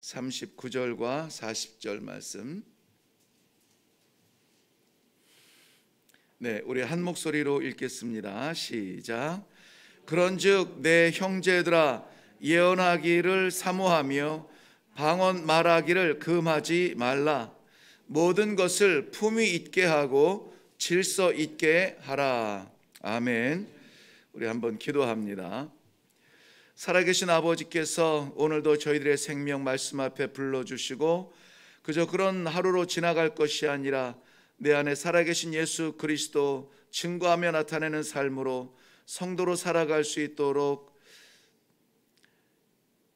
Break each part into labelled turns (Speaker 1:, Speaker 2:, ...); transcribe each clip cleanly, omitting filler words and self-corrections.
Speaker 1: 39절과 40절 말씀. 네, 우리 한 목소리로 읽겠습니다. 시작. 그런즉 내 형제들아, 예언하기를 사모하며 방언 말하기를 금하지 말라. 모든 것을 품위 있게 하고 질서 있게 하라. 아멘. 우리 한번 기도합니다. 살아계신 아버지께서 오늘도 저희들의 생명 말씀 앞에 불러주시고 그저 그런 하루로 지나갈 것이 아니라 내 안에 살아계신 예수 그리스도 증거하며 나타내는 삶으로 성도로 살아갈 수 있도록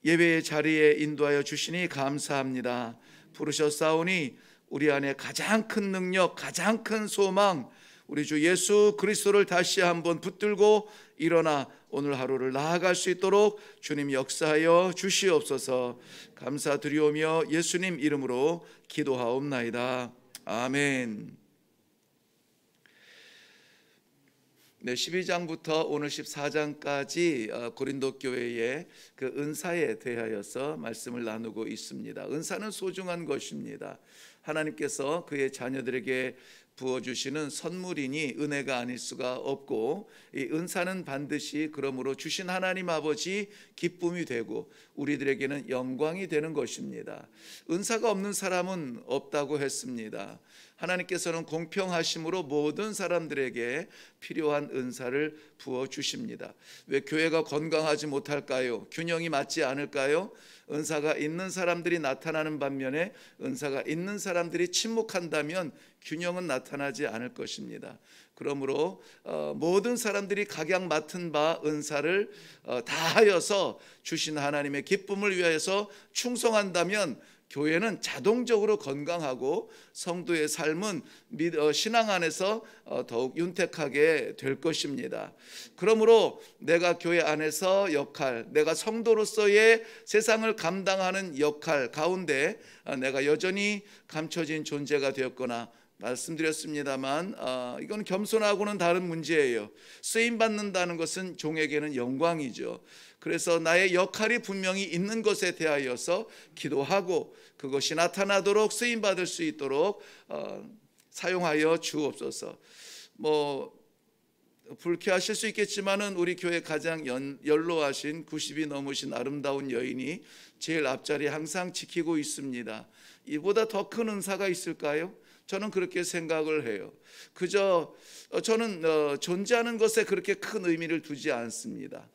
Speaker 1: 예배의 자리에 인도하여 주시니 감사합니다. 부르셨사오니 우리 안에 가장 큰 능력, 가장 큰 소망, 우리 주 예수 그리스도를 다시 한번 붙들고 일어나 오늘 하루를 나아갈 수 있도록 주님 역사하여 주시옵소서. 감사드리오며 예수님 이름으로 기도하옵나이다. 아멘. 네, 12장부터 오늘 14장까지 고린도 교회의 그 은사에 대하여서 말씀을 나누고 있습니다. 은사는 소중한 것입니다. 하나님께서 그의 자녀들에게 부어주시는 선물이니 은혜가 아닐 수가 없고, 이 은사는 반드시 그러므로 주신 하나님 아버지 기쁨이 되고 우리들에게는 영광이 되는 것입니다. 은사가 없는 사람은 없다고 했습니다. 하나님께서는 공평하심으로 모든 사람들에게 필요한 은사를 부어주십니다. 왜 교회가 건강하지 못할까요? 균형이 맞지 않을까요? 은사가 있는 사람들이 나타나는 반면에 은사가 있는 사람들이 침묵한다면 균형은 나타나지 않을 것입니다. 그러므로 모든 사람들이 각양 맡은 바 은사를 다하여서 주신 하나님의 기쁨을 위하여서 충성한다면 교회는 자동적으로 건강하고 성도의 삶은 신앙 안에서 더욱 윤택하게 될 것입니다. 그러므로 내가 교회 안에서 역할, 내가 성도로서의 세상을 감당하는 역할 가운데 내가 여전히 감춰진 존재가 되었거나, 말씀드렸습니다만 이건 겸손하고는 다른 문제예요. 쓰임받는다는 것은 종에게는 영광이죠. 그래서 나의 역할이 분명히 있는 것에 대하여서 기도하고 그것이 나타나도록 쓰임받을 수 있도록 사용하여 주옵소서. 불쾌하실 수 있겠지만은 우리 교회 가장 연로하신 90이 넘으신 아름다운 여인이 제일 앞자리에 항상 지키고 있습니다. 이보다 더 큰 은사가 있을까요? 저는 그렇게 생각을 해요. 그저 저는 존재하는 것에 그렇게 큰 의미를 두지 않습니다.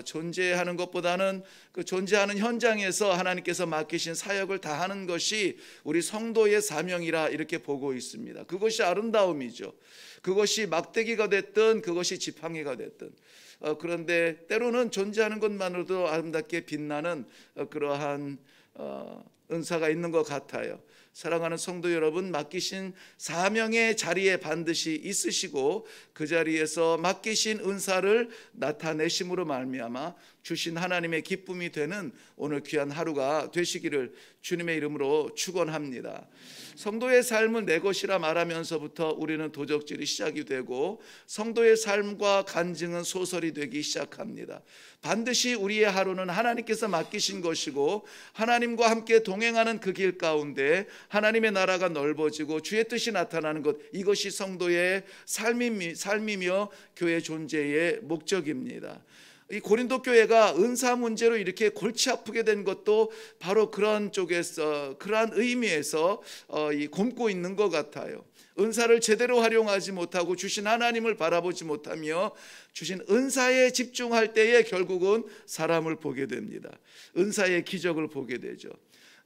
Speaker 1: 존재하는 것보다는 그 존재하는 현장에서 하나님께서 맡기신 사역을 다하는 것이 우리 성도의 사명이라 이렇게 보고 있습니다. 그것이 아름다움이죠. 그것이 막대기가 됐든 그것이 지팡이가 됐든, 그런데 때로는 존재하는 것만으로도 아름답게 빛나는 그러한 은사가 있는 것 같아요. 사랑하는 성도 여러분, 맡기신 사명의 자리에 반드시 있으시고 그 자리에서 맡기신 은사를 나타내심으로 말미암아 주신 하나님의 기쁨이 되는 오늘 귀한 하루가 되시기를 주님의 이름으로 축원합니다. 성도의 삶은 내 것이라 말하면서부터 우리는 도적질이 시작이 되고 성도의 삶과 간증은 소설이 되기 시작합니다. 반드시 우리의 하루는 하나님께서 맡기신 것이고 하나님과 함께 동행하는 그 길 가운데 하나님의 나라가 넓어지고 주의 뜻이 나타나는 것, 이것이 성도의 삶이며 교회 존재의 목적입니다. 이 고린도 교회가 은사 문제로 이렇게 골치 아프게 된 것도 바로 그런 쪽에서, 그러한 의미에서 곪고 있는 것 같아요. 은사를 제대로 활용하지 못하고 주신 하나님을 바라보지 못하며 주신 은사에 집중할 때에 결국은 사람을 보게 됩니다. 은사의 기적을 보게 되죠.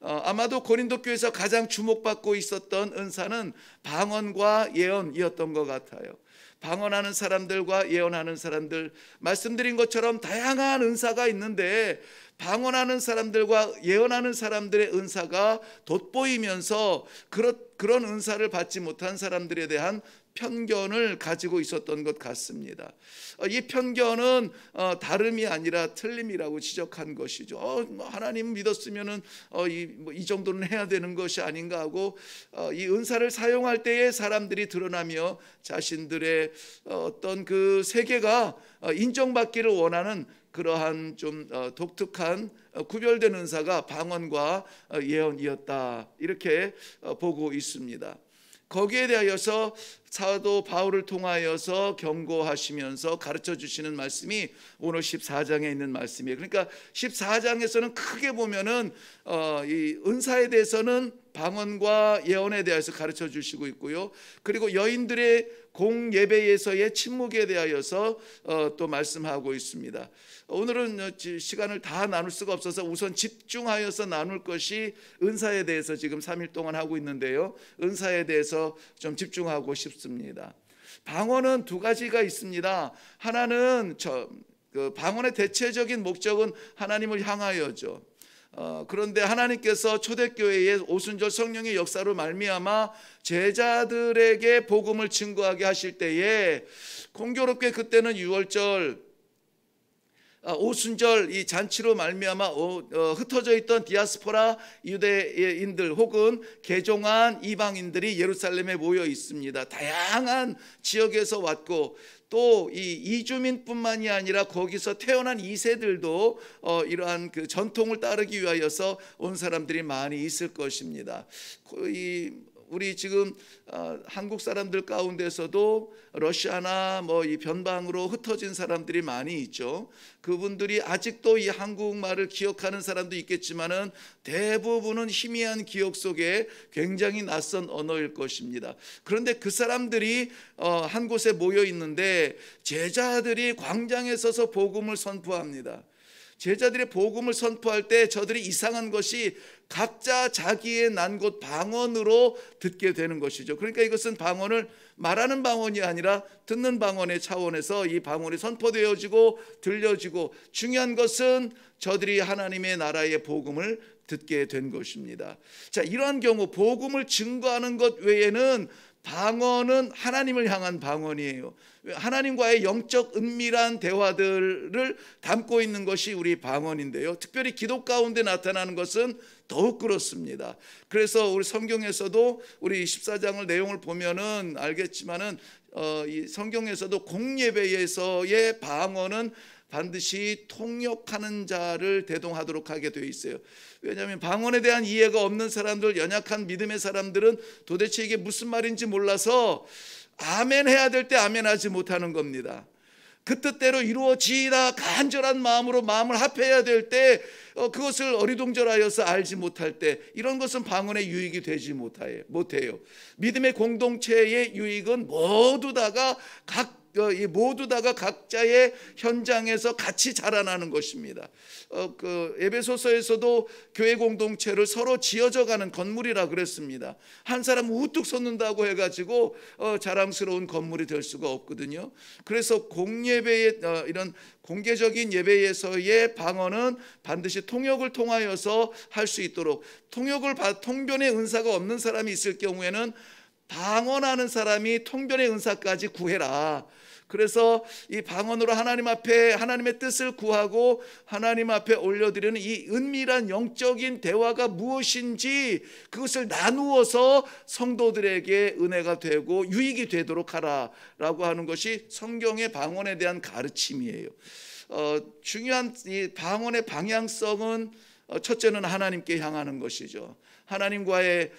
Speaker 1: 아마도 고린도 교회에서 가장 주목받고 있었던 은사는 방언과 예언이었던 것 같아요. 방언하는 사람들과 예언하는 사람들, 말씀드린 것처럼 다양한 은사가 있는데 방언하는 사람들과 예언하는 사람들의 은사가 돋보이면서 그런 은사를 받지 못한 사람들에 대한 편견을 가지고 있었던 것 같습니다. 이 편견은 다름이 아니라 틀림이라고 지적한 것이죠. 하나님 믿었으면은 이 정도는 해야 되는 것이 아닌가 하고 이 은사를 사용할 때에 사람들이 드러나며 자신들의 어떤 그 세계가 인정받기를 원하는 그러한 좀 독특한 구별된 은사가 방언과 예언이었다, 이렇게 보고 있습니다. 거기에 대하여서 사도 바울을 통하여서 경고하시면서 가르쳐 주시는 말씀이 오늘 14장에 있는 말씀이에요. 그러니까 14장에서는 크게 보면은 이 은사에 대해서는 방언과 예언에 대해서 가르쳐 주시고 있고요. 그리고 여인들의 공예배에서의 침묵에 대하여서 또 말씀하고 있습니다. 오늘은 시간을 다 나눌 수가 없어서 우선 집중하여서 나눌 것이 은사에 대해서 지금 3일 동안 하고 있는데요, 은사에 대해서 좀 집중하고 싶습니다. 방언은 두 가지가 있습니다. 하나는 그 방언의 대체적인 목적은 하나님을 향하여죠. 그런데 하나님께서 초대교회의 오순절 성령의 역사로 말미암아 제자들에게 복음을 증거하게 하실 때에 공교롭게 그때는 유월절, 오순절 이 잔치로 말미암아 흩어져 있던 디아스포라 유대인들 혹은 개종한 이방인들이 예루살렘에 모여 있습니다. 다양한 지역에서 왔고 또 이 이주민뿐만이 아니라 거기서 태어난 2세들도 이러한 그 전통을 따르기 위하여서 온 사람들이 많이 있을 것입니다. 우리 지금 한국 사람들 가운데서도 러시아나 이 변방으로 흩어진 사람들이 많이 있죠. 그분들이 아직도 이 한국말을 기억하는 사람도 있겠지만은 대부분은 희미한 기억 속에 굉장히 낯선 언어일 것입니다. 그런데 그 사람들이 한 곳에 모여 있는데 제자들이 광장에 서서 복음을 선포합니다. 제자들의 복음을 선포할 때 저들이 이상한 것이 각자 자기의 난 곳 방언으로 듣게 되는 것이죠. 그러니까 이것은 방언을 말하는 방언이 아니라 듣는 방언의 차원에서 이 방언이 선포되어지고 들려지고, 중요한 것은 저들이 하나님의 나라의 복음을 듣게 된 것입니다. 자, 이러한 경우 복음을 증거하는 것 외에는 방언은 하나님을 향한 방언이에요. 하나님과의 영적 은밀한 대화들을 담고 있는 것이 우리 방언인데요, 특별히 기도 가운데 나타나는 것은 더욱 그렇습니다. 그래서 우리 성경에서도 우리 14장을 내용을 보면은 알겠지만은 이 성경에서도 공예배에서의 방언은 반드시 통역하는 자를 대동하도록 하게 되어 있어요. 왜냐하면 방언에 대한 이해가 없는 사람들, 연약한 믿음의 사람들은 도대체 이게 무슨 말인지 몰라서 아멘 해야 될 때 아멘 하지 못하는 겁니다. 그 뜻대로 이루어지다 간절한 마음으로 마음을 합해야 될 때 그것을 어리둥절하여서 알지 못할 때, 이런 것은 방언의 유익이 되지 못해요. 믿음의 공동체의 유익은 모두 다가 각자의 현장에서 같이 자라나는 것입니다. 에베소서에서도 교회 공동체를 서로 지어져가는 건물이라 그랬습니다. 한 사람 우뚝 솟는다고 해가지고 자랑스러운 건물이 될 수가 없거든요. 그래서 공예배의 이런 공개적인 예배에서의 방언은 반드시 통역을 통하여서 할 수 있도록, 통변의 은사가 없는 사람이 있을 경우에는 방언하는 사람이 통변의 은사까지 구해라. 그래서 이 방언으로 하나님 앞에 하나님의 뜻을 구하고 하나님 앞에 올려드리는 이 은밀한 영적인 대화가 무엇인지 그것을 나누어서 성도들에게 은혜가 되고 유익이 되도록 하라라고 하는 것이 성경의 방언에 대한 가르침이에요. 중요한 이 방언의 방향성은 첫째는 하나님께 향하는 것이죠. 하나님과의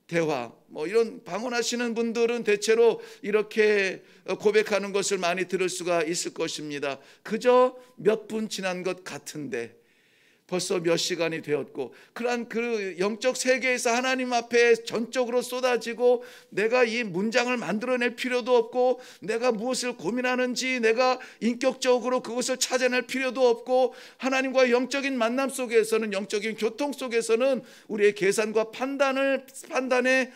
Speaker 1: 대화, 이런 방언하시는 분들은 대체로 이렇게 고백하는 것을 많이 들을 수가 있을 것입니다. 그저 몇 분 지난 것 같은데 벌써 몇 시간이 되었고, 그러한 그 영적 세계에서 하나님 앞에 전적으로 쏟아지고 내가 이 문장을 만들어낼 필요도 없고 내가 무엇을 고민하는지 내가 인격적으로 그것을 찾아낼 필요도 없고, 하나님과의 영적인 만남 속에서는, 영적인 교통 속에서는 우리의 계산과 판단의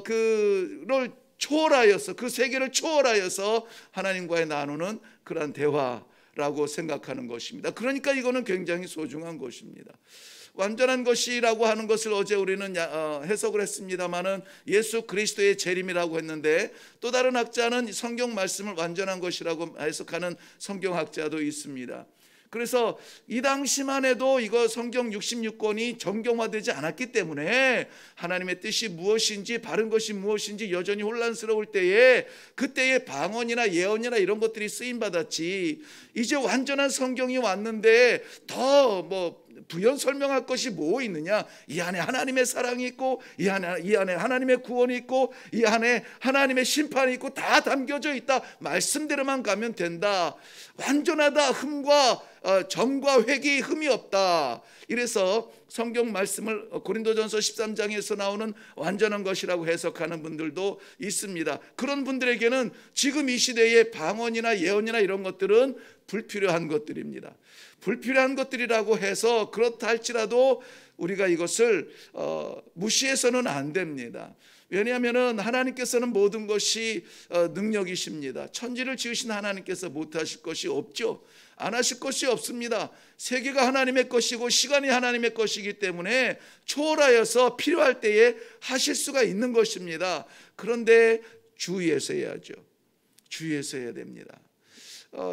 Speaker 1: 그를 초월하여서, 그 세계를 초월하여서 하나님과의 나누는 그러한 대화라고 생각하는 것입니다. 그러니까 이거는 굉장히 소중한 것입니다. 완전한 것이라고 하는 것을 어제 우리는 해석을 했습니다마는 예수 그리스도의 재림이라고 했는데, 또 다른 학자는 성경 말씀을 완전한 것이라고 해석하는 성경학자도 있습니다. 그래서 이 당시만 해도 이거 성경 66권이 정경화되지 않았기 때문에 하나님의 뜻이 무엇인지 바른 것이 무엇인지 여전히 혼란스러울 때에 그때의 방언이나 예언이나 이런 것들이 쓰임받았지, 이제 완전한 성경이 왔는데 더 부연 설명할 것이 뭐 있느냐. 이 안에 하나님의 사랑이 있고 이 안에 하나님의 구원이 있고 이 안에 하나님의 심판이 있고 다 담겨져 있다. 말씀대로만 가면 된다. 완전하다. 흠과 점과 획이 흠이 없다. 이래서 성경 말씀을 고린도전서 13장에서 나오는 완전한 것이라고 해석하는 분들도 있습니다. 그런 분들에게는 지금 이 시대의 방언이나 예언이나 이런 것들은 불필요한 것들입니다. 불필요한 것들이라고 해서 그렇다 할지라도 우리가 이것을 무시해서는 안 됩니다. 왜냐하면 하나님께서는 모든 것이 능력이십니다. 천지를 지으신 하나님께서 못하실 것이 없죠. 안 하실 것이 없습니다. 세계가 하나님의 것이고 시간이 하나님의 것이기 때문에 초월하여서 필요할 때에 하실 수가 있는 것입니다. 그런데 주의해서 해야죠. 주의해서 해야 됩니다.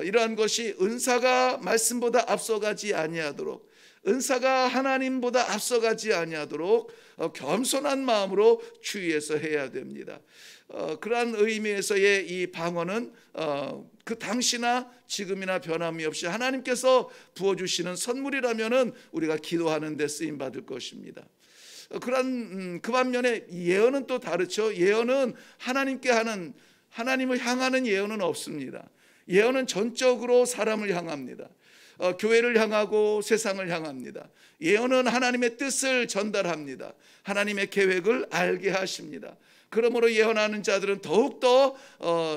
Speaker 1: 이러한 것이 은사가 말씀보다 앞서가지 아니하도록, 은사가 하나님보다 앞서가지 아니하도록 겸손한 마음으로 주의해서 해야 됩니다. 그러한 의미에서의 이 방언은 그 당시나 지금이나 변함이 없이 하나님께서 부어주시는 선물이라면은 우리가 기도하는 데 쓰임 받을 것입니다. 그 반면에 예언은 또 다르죠. 예언은 하나님께 하는, 하나님을 향하는 예언은 없습니다. 예언은 전적으로 사람을 향합니다. 교회를 향하고 세상을 향합니다. 예언은 하나님의 뜻을 전달합니다. 하나님의 계획을 알게 하십니다. 그러므로 예언하는 자들은 더욱더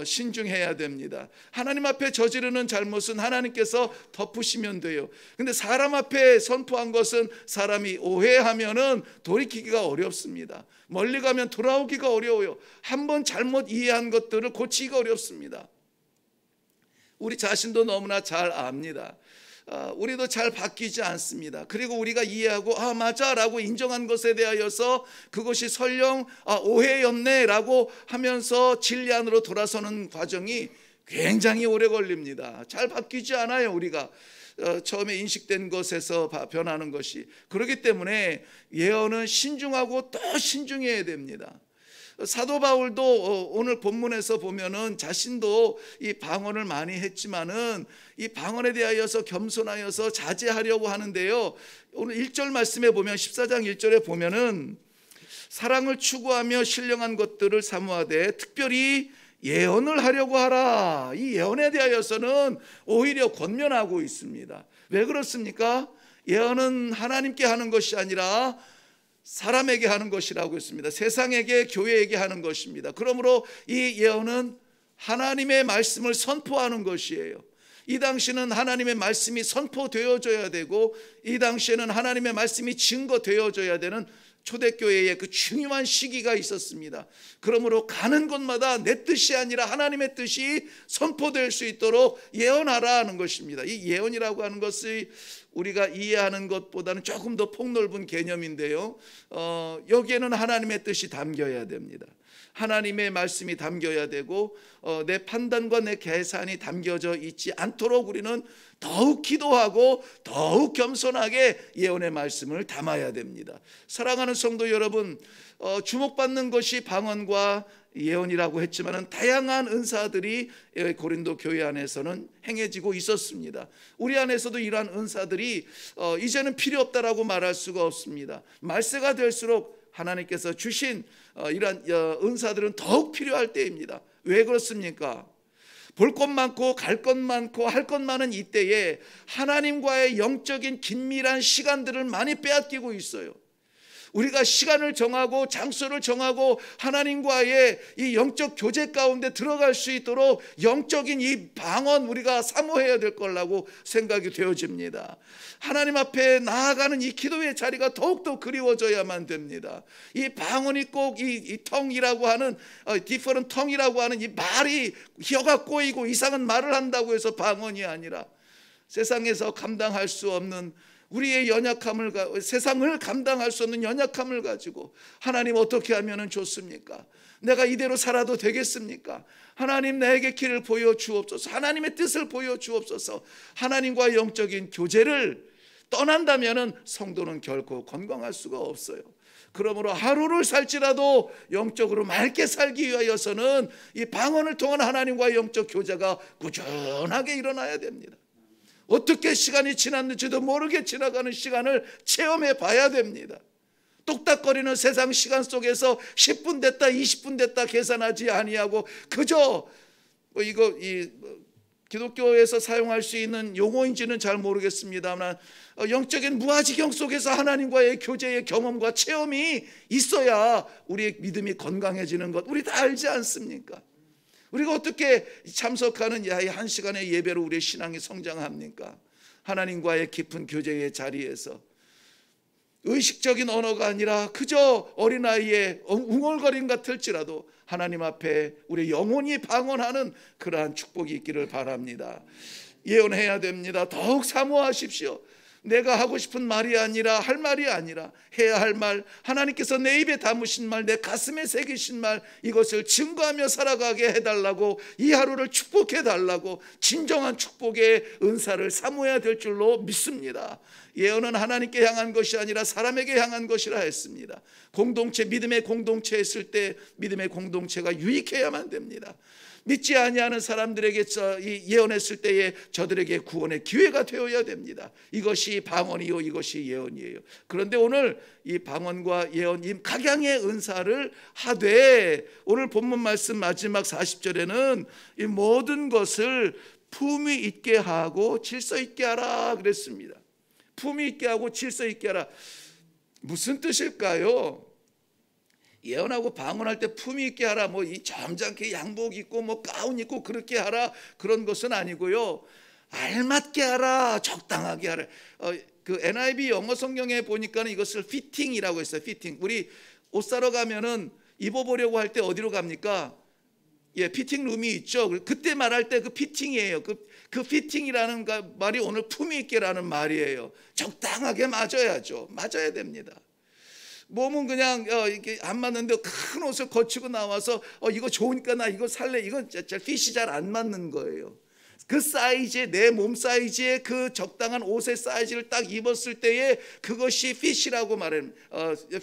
Speaker 1: 신중해야 됩니다. 하나님 앞에 저지르는 잘못은 하나님께서 덮으시면 돼요. 근데 사람 앞에 선포한 것은 사람이 오해하면은 돌이키기가 어렵습니다. 멀리 가면 돌아오기가 어려워요. 한번 잘못 이해한 것들을 고치기가 어렵습니다. 우리 자신도 너무나 잘 압니다. 우리도 잘 바뀌지 않습니다. 그리고 우리가 이해하고 맞아 라고 인정한 것에 대하여서 그것이 설령 오해였네 라고 하면서 진리 안으로 돌아서는 과정이 굉장히 오래 걸립니다. 잘 바뀌지 않아요. 우리가 처음에 인식된 것에서 변하는 것이. 그렇기 때문에 예언은 신중하고 또 신중해야 됩니다. 사도 바울도 오늘 본문에서 보면은 자신도 이 방언을 많이 했지만은 이 방언에 대하여서 겸손하여서 자제하려고 하는데요. 오늘 1절 말씀에 보면 14장 1절에 보면은 사랑을 추구하며 신령한 것들을 사모하되 특별히 예언을 하려고 하라. 이 예언에 대하여서는 오히려 권면하고 있습니다. 왜 그렇습니까? 예언은 하나님께 하는 것이 아니라 사람에게 하는 것이라고 했습니다. 세상에게, 교회에게 하는 것입니다. 그러므로 이 예언은 하나님의 말씀을 선포하는 것이에요. 이 당시는 하나님의 말씀이 선포되어져야 되고 이 당시에는 하나님의 말씀이 증거되어져야 되는 초대교회의 그 중요한 시기가 있었습니다. 그러므로 가는 곳마다 내 뜻이 아니라 하나님의 뜻이 선포될 수 있도록 예언하라 하는 것입니다. 이 예언이라고 하는 것이 우리가 이해하는 것보다는 조금 더 폭넓은 개념인데요. 여기에는 하나님의 뜻이 담겨야 됩니다. 하나님의 말씀이 담겨야 되고 내 판단과 내 계산이 담겨져 있지 않도록 우리는 더욱 기도하고 더욱 겸손하게 예언의 말씀을 담아야 됩니다. 사랑하는 성도 여러분, 주목받는 것이 방언과 예언이라고 했지만은 다양한 은사들이 고린도 교회 안에서는 행해지고 있었습니다. 우리 안에서도 이러한 은사들이 이제는 필요 없다라고 말할 수가 없습니다. 말세가 될수록 하나님께서 주신 이러한 은사들은 더욱 필요할 때입니다. 왜 그렇습니까? 볼 것 많고 갈 것 많고 할 것 많은 이때에 하나님과의 영적인 긴밀한 시간들을 많이 빼앗기고 있어요. 우리가 시간을 정하고 장소를 정하고 하나님과의 이 영적 교제 가운데 들어갈 수 있도록 영적인 이 방언 우리가 사모해야 될 거라고 생각이 되어집니다. 하나님 앞에 나아가는 이 기도의 자리가 더욱더 그리워져야만 됩니다. 이 방언이 꼭 이 텅이라고 하는 디퍼런 텅이라고 하는 이 말이 혀가 꼬이고 이상한 말을 한다고 해서 방언이 아니라 세상에서 감당할 수 없는 우리의 연약함을, 세상을 감당할 수 없는 연약함을 가지고 하나님 어떻게 하면 좋습니까? 내가 이대로 살아도 되겠습니까? 하나님 나에게 길을 보여주옵소서. 하나님의 뜻을 보여주옵소서. 하나님과 영적인 교제를 떠난다면 성도는 결코 건강할 수가 없어요. 그러므로 하루를 살지라도 영적으로 맑게 살기 위하여서는 이 방언을 통한 하나님과의 영적 교제가 꾸준하게 일어나야 됩니다. 어떻게 시간이 지났는지도 모르게 지나가는 시간을 체험해 봐야 됩니다. 똑딱거리는 세상 시간 속에서 10분 됐다 20분 됐다 계산하지 아니하고 그저 기독교에서 사용할 수 있는 용어인지는 잘 모르겠습니다만 영적인 무아지경 속에서 하나님과의 교제의 경험과 체험이 있어야 우리의 믿음이 건강해지는 것 우리 다 알지 않습니까? 우리가 어떻게 참석하는 한 시간의 예배로 우리의 신앙이 성장합니까? 하나님과의 깊은 교제의 자리에서 의식적인 언어가 아니라 그저 어린아이의 웅얼거림 같을지라도 하나님 앞에 우리 영혼이 방언하는 그러한 축복이 있기를 바랍니다. 예언해야 됩니다. 더욱 사모하십시오. 내가 하고 싶은 말이 아니라 할 말이 아니라 해야 할 말, 하나님께서 내 입에 담으신 말, 내 가슴에 새기신 말, 이것을 증거하며 살아가게 해달라고, 이 하루를 축복해달라고 진정한 축복의 은사를 사모해야 될 줄로 믿습니다. 예언은 하나님께 향한 것이 아니라 사람에게 향한 것이라 했습니다. 공동체, 믿음의 공동체 했을 때 믿음의 공동체가 유익해야만 됩니다. 믿지 아니하는 사람들에게 예언했을 때에 저들에게 구원의 기회가 되어야 됩니다. 이것이 방언이요 이것이 예언이에요. 그런데 오늘 이 방언과 예언, 이 각양의 은사를 하되 오늘 본문 말씀 마지막 40절에는 이 모든 것을 품위 있게 하고 질서 있게 하라 그랬습니다. 품위 있게 하고 질서 있게 하라. 무슨 뜻일까요? 예언하고 방언할 때 품위 있게 하라, 이 점잖게 양복 입고 가운 입고 그렇게 하라, 그런 것은 아니고요. 알맞게 하라, 적당하게 하라. 그 NIV 영어 성경에 보니까는 이것을 피팅이라고 했어요. 피팅. 우리 옷 사러 가면은 입어보려고 할 때 어디로 갑니까? 피팅 룸이 있죠. 그때 말할 때 그 피팅이에요. 그 피팅이라는 말이 오늘 품위 있게라는 말이에요. 적당하게 맞아야죠. 맞아야 됩니다. 몸은 그냥 이렇게 안 맞는데 큰 옷을 거치고 나와서 이거 좋으니까 나 이거 살래, 이건 핏이 잘 안 맞는 거예요. 그 사이즈에, 내 몸 사이즈에 그 적당한 옷의 사이즈를 딱 입었을 때에 그것이 핏이라고 말하는,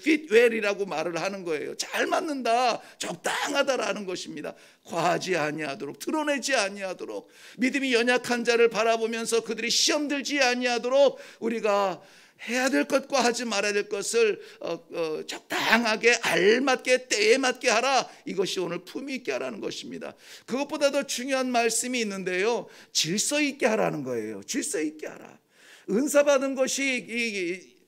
Speaker 1: 핏웰이라고 말을 하는 거예요. 잘 맞는다, 적당하다라는 것입니다. 과하지 아니하도록, 드러내지 아니하도록, 믿음이 연약한 자를 바라보면서 그들이 시험 들지 아니하도록 우리가 해야 될 것과 하지 말아야 될 것을 적당하게 알맞게 때에 맞게 하라. 이것이 오늘 품위 있게 하라는 것입니다. 그것보다 더 중요한 말씀이 있는데요, 질서 있게 하라는 거예요. 질서 있게 하라. 은사 받은 것이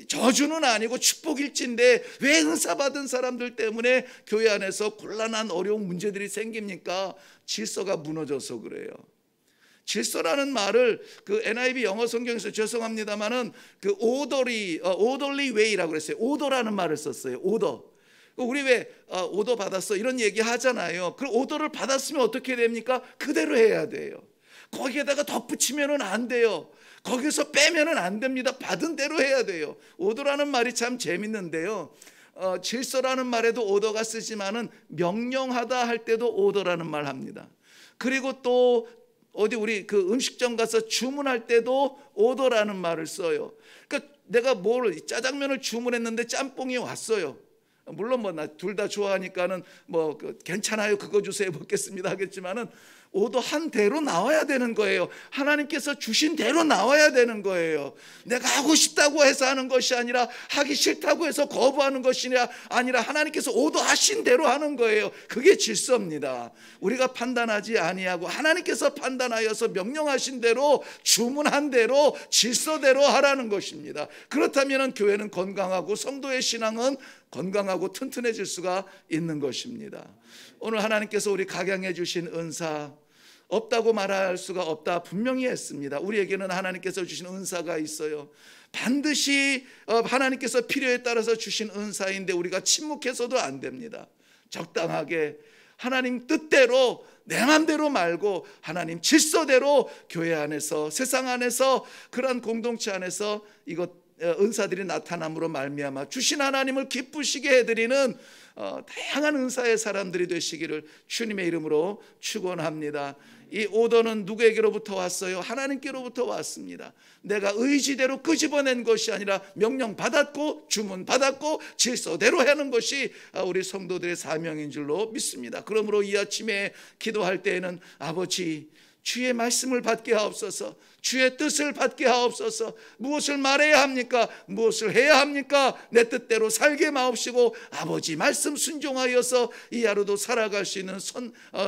Speaker 1: 저주는 아니고 축복일진데 왜 은사 받은 사람들 때문에 교회 안에서 곤란한 어려운 문제들이 생깁니까? 질서가 무너져서 그래요. 질서라는 말을 그 NIV 영어 성경에서 죄송합니다만은 그 orderly way라고 그랬어요. 오더라는 말을 썼어요. 오더. 우리 왜 오더 받았어 이런 얘기 하잖아요. 그 오더를 받았으면 어떻게 됩니까? 그대로 해야 돼요. 거기에다가 덧붙이면은 안 돼요. 거기서 빼면은 안 됩니다. 받은 대로 해야 돼요. 오더라는 말이 참 재밌는데요. 질서라는 말에도 오더가 쓰지만은 명령하다 할 때도 오더라는 말 합니다. 그리고 또 우리 그 음식점 가서 주문할 때도 오더라는 말을 써요. 그러니까 내가 짜장면을 주문했는데 짬뽕이 왔어요. 물론 나 둘 다 좋아하니까는 괜찮아요, 그거 주세요, 먹겠습니다 하겠지만은 오더한 대로 나와야 되는 거예요. 하나님께서 주신 대로 나와야 되는 거예요. 내가 하고 싶다고 해서 하는 것이 아니라 하기 싫다고 해서 거부하는 것이 아니라 하나님께서 오더하신 대로 하는 거예요. 그게 질서입니다. 우리가 판단하지 아니하고 하나님께서 판단하여서 명령하신 대로, 주문한 대로, 질서대로 하라는 것입니다. 그렇다면 교회는 건강하고 성도의 신앙은 건강하고 튼튼해질 수가 있는 것입니다. 오늘 하나님께서 우리 각양해 주신 은사 없다고 말할 수가 없다 분명히 했습니다. 우리에게는 하나님께서 주신 은사가 있어요. 반드시 하나님께서 필요에 따라서 주신 은사인데 우리가 침묵해서도 안 됩니다. 적당하게 하나님 뜻대로 내 맘대로 말고 하나님 질서대로 교회 안에서, 세상 안에서, 그러한 공동체 안에서 이것 은사들이 나타남으로 말미암아 주신 하나님을 기쁘시게 해드리는 다양한 은사의 사람들이 되시기를 주님의 이름으로 축원합니다. 이 오더는 누구에게로부터 왔어요? 하나님께로부터 왔습니다. 내가 의지대로 끄집어낸 것이 아니라 명령 받았고 주문 받았고 질서대로 하는 것이 우리 성도들의 사명인 줄로 믿습니다. 그러므로 이 아침에 기도할 때에는 아버지, 주의 말씀을 받게 하옵소서, 주의 뜻을 받게 하옵소서. 무엇을 말해야 합니까? 무엇을 해야 합니까? 내 뜻대로 살게 마옵시고 아버지 말씀 순종하여서 이 하루도 살아갈 수 있는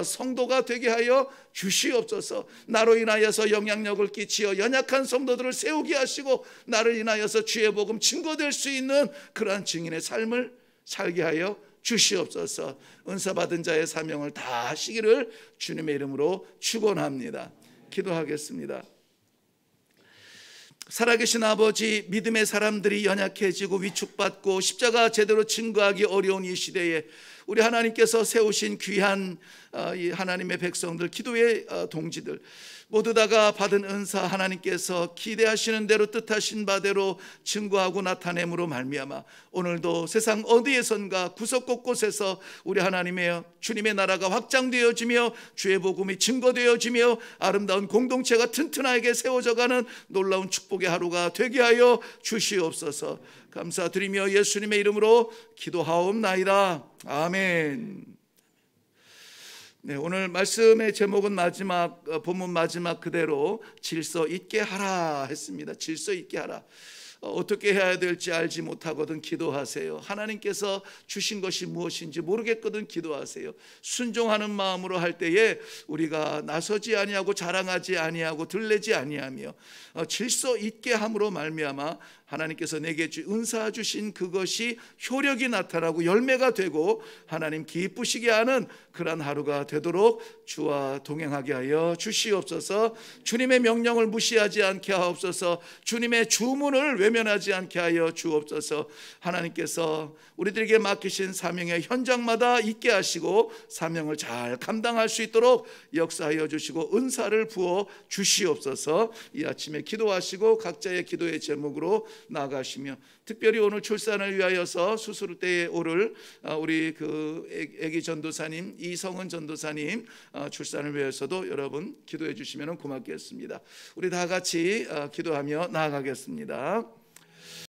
Speaker 1: 성도가 되게 하여 주시옵소서. 나로 인하여서 영향력을 끼치어 연약한 성도들을 세우게 하시고 나를 인하여서 주의 복음 증거될 수 있는 그러한 증인의 삶을 살게 하여 주시옵소서. 은사 받은 자의 사명을 다 하시기를 주님의 이름으로 축원합니다. 기도하겠습니다. 살아계신 아버지, 믿음의 사람들이 연약해지고 위축받고 십자가 제대로 증거하기 어려운 이 시대에 우리 하나님께서 세우신 귀한 이 하나님의 백성들, 기도의 동지들 모두 다가 받은 은사 하나님께서 기대하시는 대로 뜻하신 바대로 증거하고 나타냄으로 말미암아 오늘도 세상 어디에선가 구석 곳곳에서 우리 하나님의 주님의 나라가 확장되어지며 주의 복음이 증거되어지며 아름다운 공동체가 튼튼하게 세워져가는 놀라운 축복의 하루가 되게 하여 주시옵소서. 감사드리며 예수님의 이름으로 기도하옵나이다. 아멘. 네, 오늘 말씀의 제목은 마지막 본문 마지막 그대로 질서 있게 하라 했습니다. 질서 있게 하라. 어떻게 해야 될지 알지 못하거든 기도하세요. 하나님께서 주신 것이 무엇인지 모르겠거든 기도하세요. 순종하는 마음으로 할 때에 우리가 나서지 아니하고 자랑하지 아니하고 들레지 아니하며 질서 있게 함으로 말미암아 하나님께서 내게 은사 주신 그것이 효력이 나타나고 열매가 되고 하나님 기쁘시게 하는 그러한 하루가 되도록 주와 동행하게 하여 주시옵소서. 주님의 명령을 무시하지 않게 하옵소서. 주님의 주문을 외면하지 않게 하여 주옵소서. 하나님께서 우리들에게 맡기신 사명의 현장마다 있게 하시고 사명을 잘 감당할 수 있도록 역사하여 주시고 은사를 부어 주시옵소서. 이 아침에 기도하시고 각자의 기도의 제목으로 나아가시며 특별히 오늘 출산을 위하여서 수술대에 오를 우리 그 애기 전도사님 이성은 전도사님 출산을 위해서도 여러분 기도해 주시면 고맙겠습니다. 우리 다 같이 기도하며 나아가겠습니다.